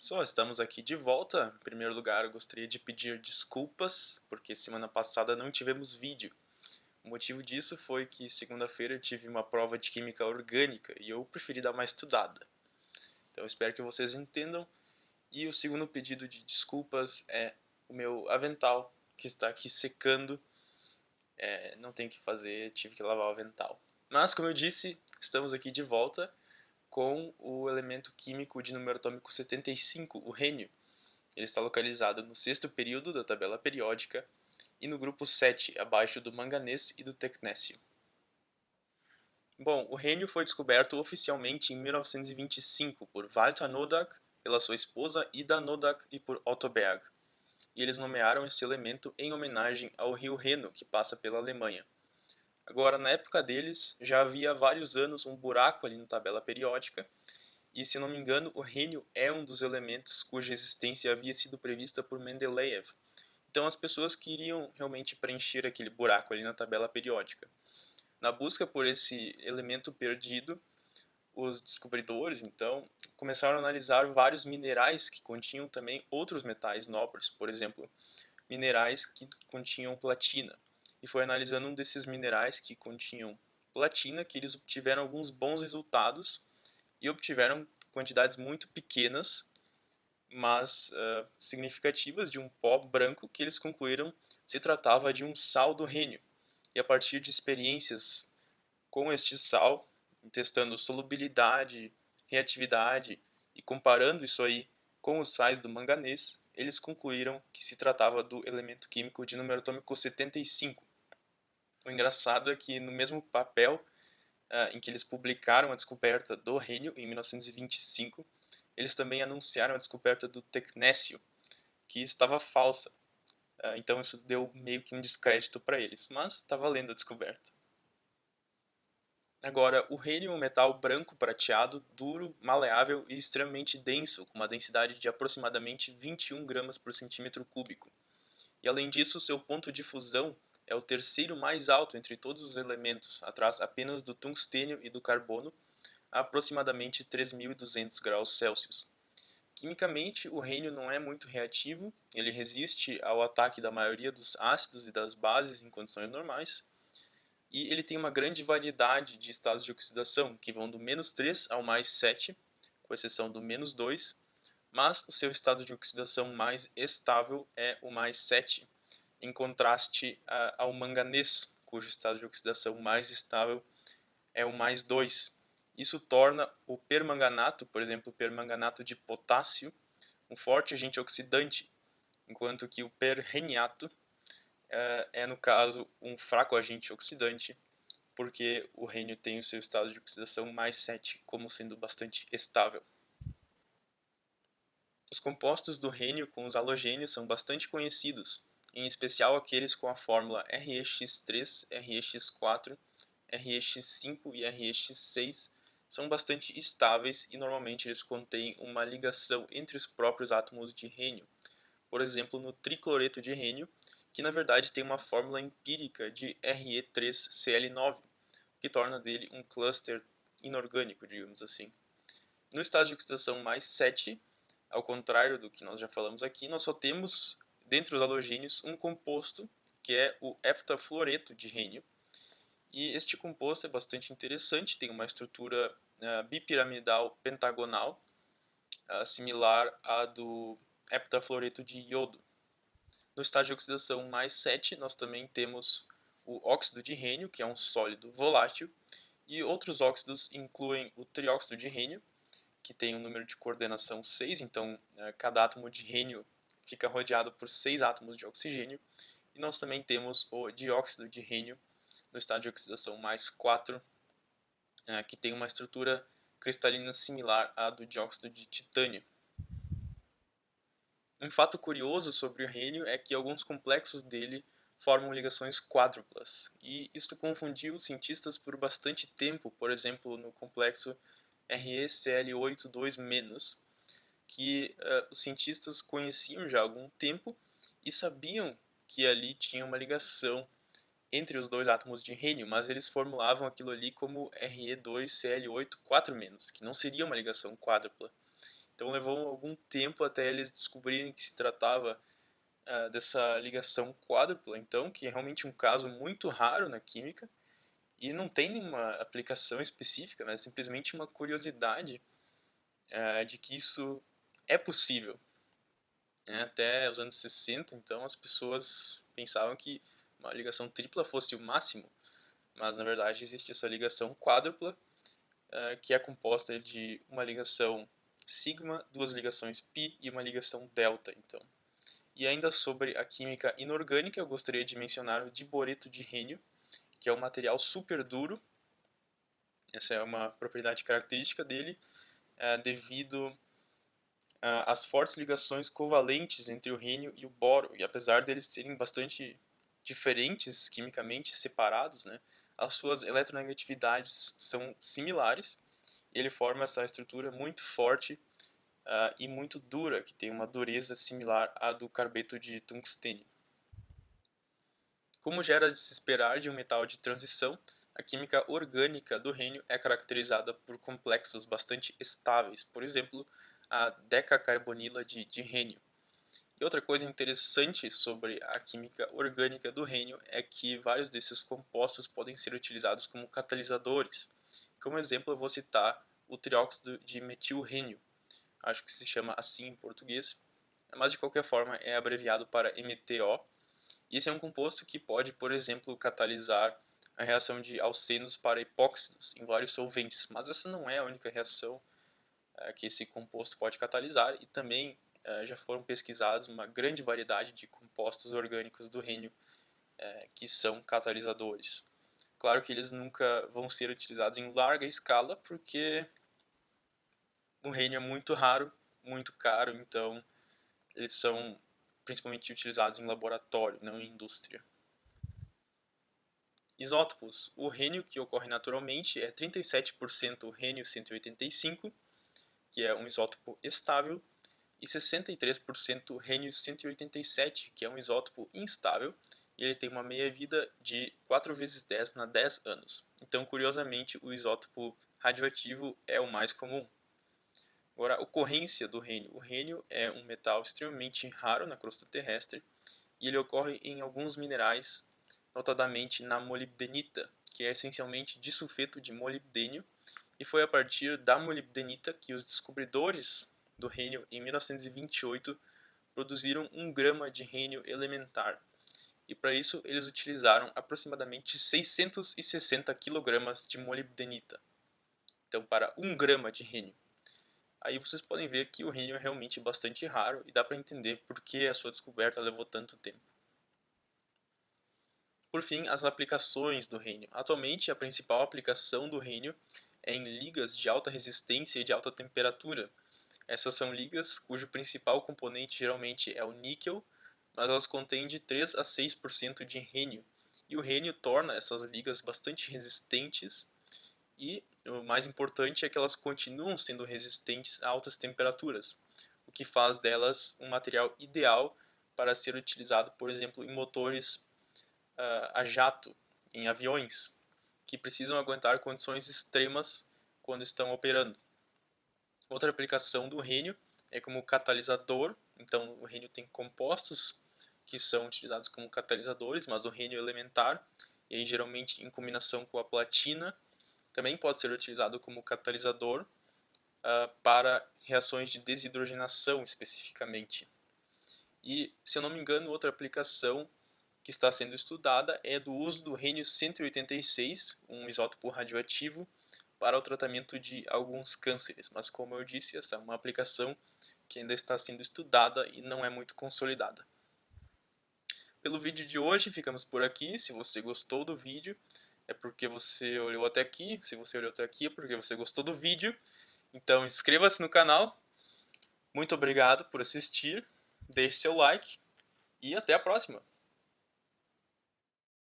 Estamos aqui de volta. Em primeiro lugar, eu gostaria de pedir desculpas, porque semana passada não tivemos vídeo. O motivo disso foi que segunda-feira eu tive uma prova de química orgânica e eu preferi dar uma estudada. Então eu espero que vocês entendam. E o segundo pedido de desculpas é o meu avental, que está aqui secando. Não tem o que fazer, tive que lavar o avental. Mas, como eu disse, estamos aqui de volta com o elemento químico de número atômico 75, o rênio. Ele está localizado no sexto período da tabela periódica e no grupo 7, abaixo do manganês e do tecnécio. Bom, o rênio foi descoberto oficialmente em 1925 por Walter Noddack, pela sua esposa Ida Noddack e por Otto Berg. E eles nomearam esse elemento em homenagem ao rio Reno, que passa pela Alemanha. Agora, na época deles, já havia há vários anos um buraco ali na tabela periódica, e se não me engano, o rênio é um dos elementos cuja existência havia sido prevista por Mendeleev. Então as pessoas queriam realmente preencher aquele buraco ali na tabela periódica. Na busca por esse elemento perdido, os descobridores, então, começaram a analisar vários minerais que continham também outros metais nobres, por exemplo, minerais que continham platina. E foi analisando um desses minerais que continham platina que eles obtiveram alguns bons resultados e obtiveram quantidades muito pequenas, mas significativas, de um pó branco que eles concluíram se tratava de um sal do rênio. E a partir de experiências com este sal, testando solubilidade, reatividade e comparando isso aí com os sais do manganês, eles concluíram que se tratava do elemento químico de número atômico 75. O engraçado é que no mesmo papel em que eles publicaram a descoberta do rênio em 1925, eles também anunciaram a descoberta do tecnécio, que estava falsa. Então isso deu meio que um descrédito para eles, mas está valendo a descoberta. Agora, o rênio é um metal branco prateado, duro, maleável e extremamente denso, com uma densidade de aproximadamente 21 gramas por centímetro cúbico. E além disso, seu ponto de fusão é o terceiro mais alto entre todos os elementos, atrás apenas do tungstênio e do carbono, a aproximadamente 3.200 graus Celsius. Quimicamente, o rênio não é muito reativo, ele resiste ao ataque da maioria dos ácidos e das bases em condições normais, e ele tem uma grande variedade de estados de oxidação, que vão do -3 ao +7, com exceção do -2, mas o seu estado de oxidação mais estável é o +7, em contraste ao manganês, cujo estado de oxidação mais estável é o +2. Isso torna o permanganato, por exemplo, o permanganato de potássio, um forte agente oxidante, enquanto que o perreniato é, no caso, um fraco agente oxidante, porque o rênio tem o seu estado de oxidação +7, como sendo bastante estável. Os compostos do rênio com os halogênios são bastante conhecidos, em especial aqueles com a fórmula ReX3, ReX4, ReX5 e ReX6 são bastante estáveis e normalmente eles contêm uma ligação entre os próprios átomos de rênio. Por exemplo, no tricloreto de rênio, que na verdade tem uma fórmula empírica de Re3Cl9, que torna dele um cluster inorgânico, digamos assim. No estado de oxidação +7, ao contrário do que nós já falamos aqui, nós só temos, dentre os halogênios, um composto, que é o heptafluoreto de rênio. E este composto é bastante interessante, tem uma estrutura bipiramidal pentagonal, similar à do heptafluoreto de iodo. No estado de oxidação +7, nós também temos o óxido de rênio, que é um sólido volátil, e outros óxidos incluem o trióxido de rênio, que tem um número de coordenação 6, então cada átomo de rênio fica rodeado por 6 átomos de oxigênio, e nós também temos o dióxido de rênio no estado de oxidação +4, que tem uma estrutura cristalina similar à do dióxido de titânio. Um fato curioso sobre o rênio é que alguns complexos dele formam ligações quádruplas, e isto confundiu os cientistas por bastante tempo, por exemplo, no complexo ReCl8 2-, que os cientistas conheciam já há algum tempo e sabiam que ali tinha uma ligação entre os dois átomos de rênio, mas eles formulavam aquilo ali como Re2Cl8 4-, que não seria uma ligação quádrupla. Então levou algum tempo até eles descobrirem que se tratava dessa ligação quádrupla, então, que é realmente um caso muito raro na química e não tem nenhuma aplicação específica, né? É simplesmente uma curiosidade de que isso é possível. Até os anos 60, então, as pessoas pensavam que uma ligação tripla fosse o máximo, mas na verdade existe essa ligação quádrupla, que é composta de uma ligação sigma, duas ligações pi e uma ligação delta, então. E ainda sobre a química inorgânica, eu gostaria de mencionar o diboreto de rênio, que é um material super duro. Essa é uma propriedade característica dele, devido às fortes ligações covalentes entre o rênio e o boro. E apesar deles serem bastante diferentes quimicamente, separados, né, as suas eletronegatividades são similares. Ele forma essa estrutura muito forte e muito dura, que tem uma dureza similar à do carbeto de tungstênio. Como já era de se esperar de um metal de transição, a química orgânica do rênio é caracterizada por complexos bastante estáveis, por exemplo, a decacarbonila de rênio. E outra coisa interessante sobre a química orgânica do rênio é que vários desses compostos podem ser utilizados como catalisadores. Como exemplo, eu vou citar o trióxido de metilrênio, acho que se chama assim em português, mas de qualquer forma é abreviado para MTO. Esse é um composto que pode, por exemplo, catalisar a reação de alcenos para epóxidos em vários solventes, mas essa não é a única reação que esse composto pode catalisar, e também já foram pesquisados uma grande variedade de compostos orgânicos do rênio que são catalisadores. Claro que eles nunca vão ser utilizados em larga escala, porque o rênio é muito raro, muito caro, então eles são principalmente utilizados em laboratório, não em indústria. Isótopos. O rênio que ocorre naturalmente é 37% rênio 185, que é um isótopo estável, e 63% rênio 187, que é um isótopo instável, e ele tem uma meia-vida de 4 vezes 10 na 10 anos. Então, curiosamente, o isótopo radioativo é o mais comum. Agora, a ocorrência do rênio. O rênio é um metal extremamente raro na crosta terrestre, e ele ocorre em alguns minerais, notadamente na molibdenita, que é essencialmente disulfeto de molibdênio, e foi a partir da molibdenita que os descobridores do rênio, em 1928, produziram 1 grama de rênio elementar. E para isso eles utilizaram aproximadamente 660 kg de molibdenita. Então, para 1 grama de rênio. Aí vocês podem ver que o rênio é realmente bastante raro e dá para entender por que a sua descoberta levou tanto tempo. Por fim, as aplicações do rênio. Atualmente, a principal aplicação do rênio é em ligas de alta resistência e de alta temperatura. Essas são ligas cujo principal componente geralmente é o níquel, mas elas contêm de 3 a 6% de rênio. E o rênio torna essas ligas bastante resistentes e o mais importante é que elas continuam sendo resistentes a altas temperaturas, o que faz delas um material ideal para ser utilizado, por exemplo, em motores a jato, em aviões, que precisam aguentar condições extremas quando estão operando. Outra aplicação do rênio é como catalisador, então o rênio tem compostos que são utilizados como catalisadores, mas o rênio elementar, e aí geralmente em combinação com a platina, também pode ser utilizado como catalisador para reações de desidrogenação especificamente. E, se eu não me engano, outra aplicação que está sendo estudada é do uso do rênio 186, um isótopo radioativo, para o tratamento de alguns cânceres. Mas, como eu disse, essa é uma aplicação que ainda está sendo estudada e não é muito consolidada. Pelo vídeo de hoje, ficamos por aqui. Se você gostou do vídeo, é porque você olhou até aqui. Se você olhou até aqui, é porque você gostou do vídeo. Então, inscreva-se no canal. Muito obrigado por assistir. Deixe seu like e até a próxima.